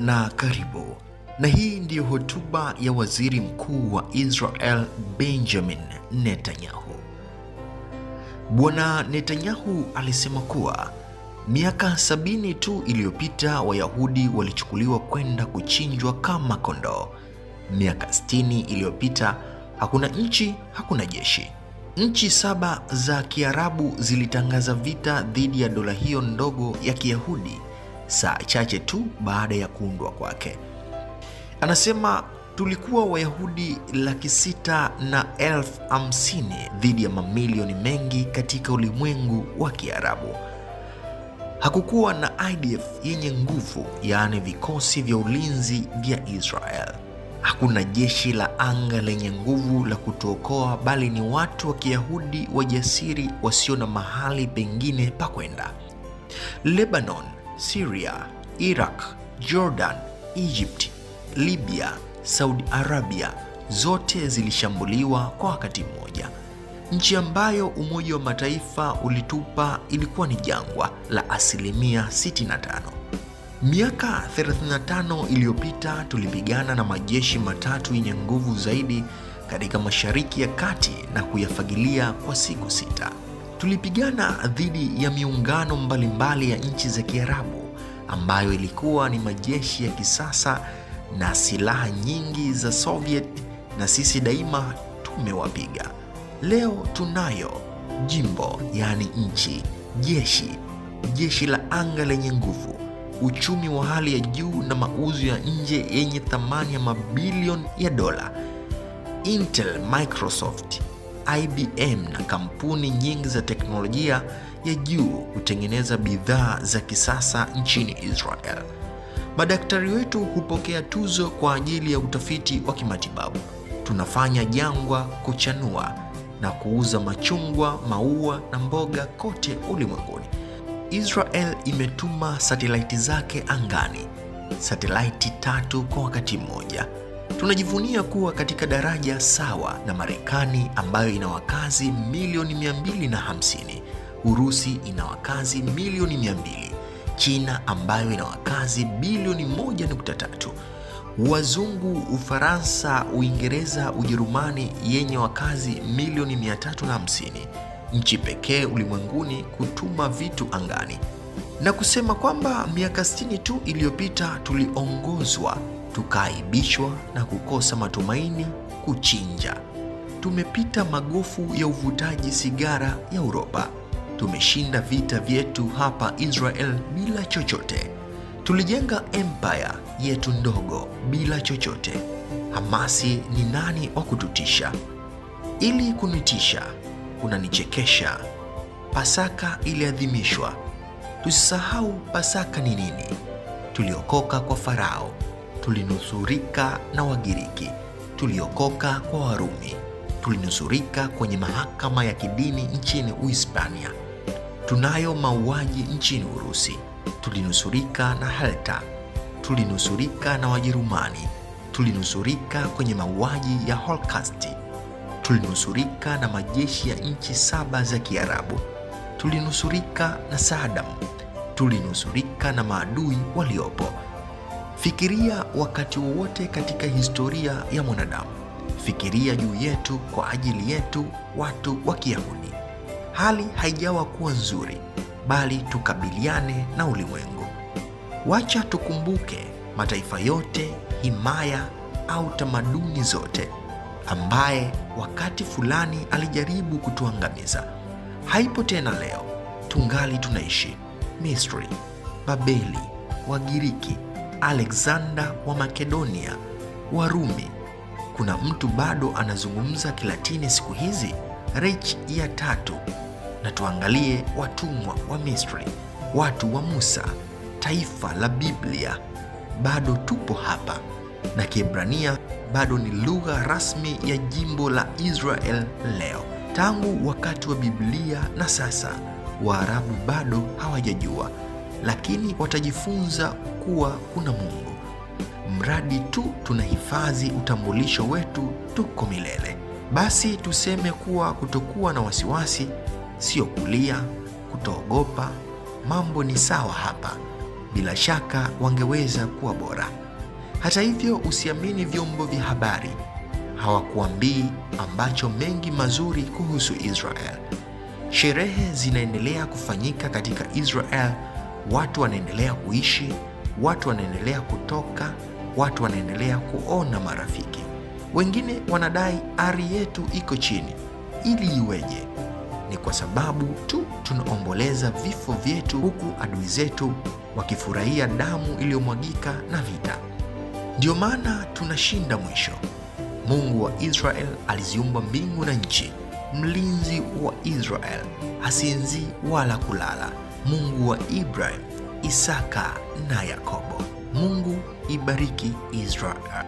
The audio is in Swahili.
na karibu. Na hii ndiyo hotuba ya Waziri Mkuu wa Israel Benjamin Netanyahu. Bwana Netanyahu alisema kuwa miaka 70 tu iliyopita Wayahudi walichukuliwa kwenda kuchinjwa kama kondoo. Miaka 60 iliyopita hakuna nchi, hakuna jeshi. Nchi 7 za Kiarabu zilitangaza vita dhidi ya dola hiyo ndogo ya Kiyahudi saa chache tu baada ya kuundwa kwake. Anasema tulikuwa Wayahudi 650,000 dhidi ya mamilioni mengi katika ulimwengu wa Kiarabu. Hakukuwa na IDF yenye nguvu, yaani vikosi vya ulinzi vya Israel. Hakuna jeshi la anga lenye nguvu la kutuokoa, bali ni watu wa Kiyahudi wajasiri wasio na mahali pengine pa kwenda. Lebanon, Syria, Iraq, Jordan, Egypt, Libya, Saudi Arabia zote zilishambuliwa kwa wakati mmoja. Nchi ambayo Umoja wa Mataifa ulitupa ilikuwa ni jangwa la asilimia 65. Miaka 35 iliyopita tulipigana na majeshi matatu yenye nguvu zaidi katika Mashariki ya Kati na kuyafagilia kwa siku 6. Tulipigana dhidi ya miungano mbalimbali ya nchi za Kiarabu ambayo ilikuwa ni majeshi ya kisasa na silaha nyingi za Soviet, na sisi daima tumewapiga. Leo tunayo jimbo, yaani nchi, jeshi la anga lenye nguvu, uchumi wa hali ya juu na mauzo ya nje yenye thamani ya mabilioni ya dola. Intel, Microsoft, IBM na kampuni nyingi za teknolojia ya juu hutengeneza bidhaa za kisasa nchini Israel. Madaktari wetu hupokea tuzo kwa ajili ya utafiti wa kimatibabu. Tunafanya jangwa kuchanua na kuuza machungwa, maua na mboga kote ulimwenguni. Israel imetuma satelaiti zake angani, satelaiti 3 kwa wakati mmoja. Tunajivunia kuwa katika daraja sawa na Marekani ambayo ina wakazi milioni 250, Urusi ina wakazi milioni 200, China ambayo ina wakazi bilioni 1.3, Wazungu Ufaransa, Uingereza, Ujerumani yenye wakazi milioni 350, nchi pekee ulimwenguni kutuma vitu angani, na kusema kwamba miaka 60 tu iliyopita tuliongozwa, tukaaibishwa na kukosa matumaini, kuchinja. Tumepita magofu ya uvutaji sigara ya Uropa. Tumeshinda vita vyetu hapa Israel bila chochote. Tulijenga empire yetu ndogo bila chochote. Hamasi ni nani wa kututisha? Ili kunitisha, unanichekesha. Pasaka iliadhimishwa. Tusisahau Pasaka ni nini. Tuliokoka kwa Farao. Tulinusurika na Wagiriki. Tuliokoka kwa Warumi. Tulinusurika kwenye mahakama ya kidini nchini Uhispania. Tunayo mauaji nchini Urusi. Tulinusurika na Halta. Tulinusurika na Wajerumani. Tulinusurika kwenye mauaji ya Holocaust. Tulinusurika na majeshi ya nchi 7 za Kiarabu. Tulinusurika na Saddam. Tulinusurika na maadui waliopo. Fikiria wakati wowote katika historia ya mwanadamu. Fikiria juu yetu, kwa ajili yetu, watu wa Kiyahudi. Hali haijawa kuwa nzuri, bali tukabiliane na ulimwengu. Wacha tukumbuke mataifa yote, himaya au tamaduni zote, ambaye wakati fulani alijaribu kutuangamiza. Haipo tena leo, tungali tunaishi. Misri, Babeli, Wagiriki, Alexander wa Makedonia, Warumi. Kuna mtu bado anazungumza Kilatini siku hizi? Reich ya 3. Na tuangalie watumwa wa Misri, watu wa Musa, taifa la Biblia. Bado tupo hapa, na Kiebrania bado ni lugha rasmi ya jimbo la Israel leo. Tangu wakati wa Biblia na sasa, Waarabu bado hawajajua, lakini watajifunza kuwa kuna Mungu. Mradi tu tunahifadhi utambulisho wetu, tuko milele. Basi tuseme kuwa kutokuwa na wasiwasi, sio kulia, kutoogopa. Mambo ni sawa hapa. bila shaka wangeweza kuwa bora. Hata hivyo, usiamini vyombo vya habari. Hawakuambii ambacho mengi mazuri kuhusu Israel. Sherehe zinaendelea kufanyika katika Israel, watu wanaendelea kuishi, watu wanaendelea kutoka, watu wanaendelea kuona marafiki. Wengine wanadai ari yetu iko chini. Ili iweje? Ni kwa sababu tu tunaomboleza vifo vyetu, huku adui zetu wakifurahia damu iliyomwagika na vita. Ndio maana tunashinda mwisho. Mungu wa Israel aliziumba mbingu na nchi. Mlinzi wa Israel hasinzii wala kulala. Mungu wa Ibrahim, Isaka na Yakobo. Mungu ibariki Israel.